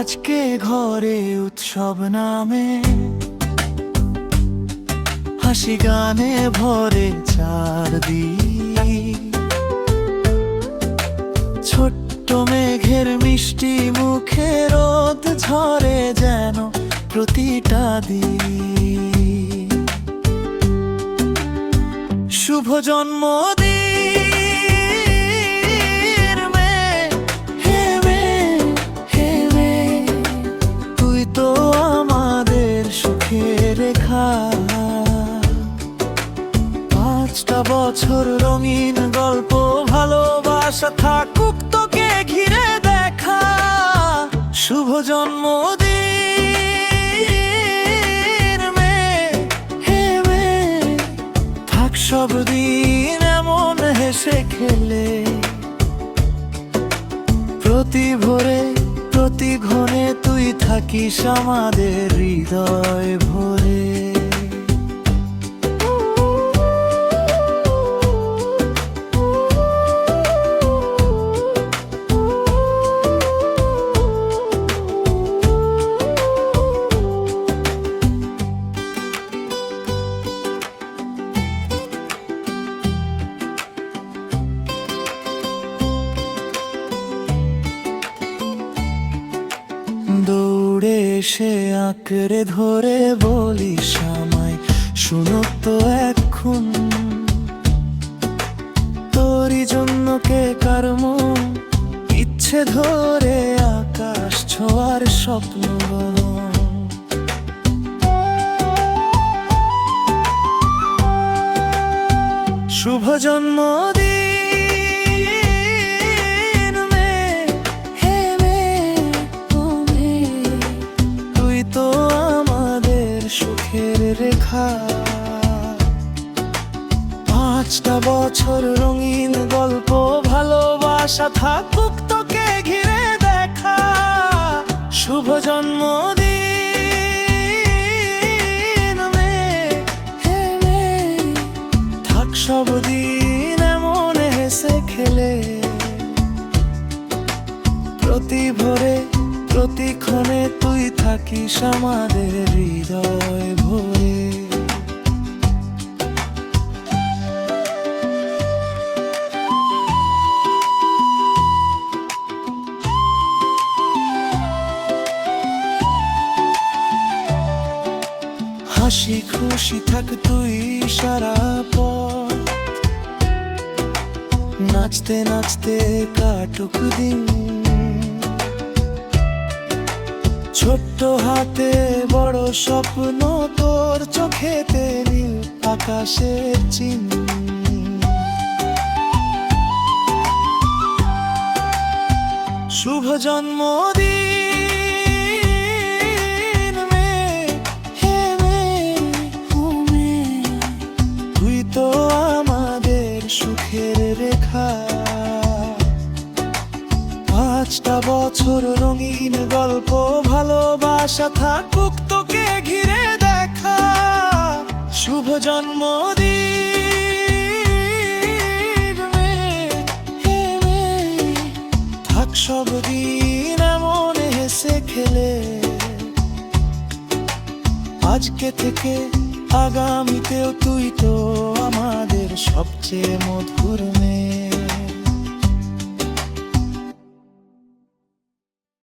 আজকে ঘরে উৎসব নামে হাসি গানে ভরে চারদিক। ছোট্ট মেঘের মিষ্টি মুখে রোদ ঝরে যেন প্রতিটা দিন। শুভ জন্মদিন মেয়ে, হে মেয়ে, হে মেয়ে, তুই তো আমাদের সুখের রেখা। 5টা বছর রঙিন গল্প ভালোবাসা থাকুক তোকে ঘিরে দেখা। শুভ জন্মদিন মেয়ে, হে মেয়ে, থাক সব দিন এমন হেসে খেলে। প্রতি ভোরে প্রতি ক্ষণে তুই থাকিস আমাদের হৃদয় ভরে। দৌড়ে এসে আঁকড়ে ধরে বলিস আমায়, শুনুক তো এখন তোরই জন্য কে কারম ইচ্ছে ধরে আকাশ ছোঁয়ার স্বপ্ন বলো। শুভ জন্মদিন মেয়ে, হে মেয়ে, ও মেয়ে, তুই তো আমাদের সুখের রেখা। 5টা বছর রঙিন গল্প ভালোবাসা থাকুক তোকে ঘিরে দেখা। শুভ জন্মদিন মেয়ে, হে মেয়ে, থাক সব দিন এমন হেসে খেলে। প্রতি ভোরে প্রতি ক্ষণে তুই থাকিস আমাদের হৃদয় ভরে। হাসি খুশি থাক তুই সারা পথ, নাচতে নাচতে কাটুক দিন। ছোট্ট হাতে বড় স্বপ্ন তোর চোখেতে নীল আকাশের চিহ্ন। শুভ জন্মদিন মেয়ে, হে মেয়ে, ও মেয়ে, তুই তো আমাদের সুখের রেখা। 5টা বছর রঙিন গল্প ভালোবাসা থাকুক তোকে ঘিরে দেখা। শুভ জন্মদিন মেয়ে, হে মেয়ে, থাক সব দিন এমন হেসে খেলে। আজকে থেকে আগামীতেও তুই তো আমাদের সবচেয়ে মধুর মেয়ে।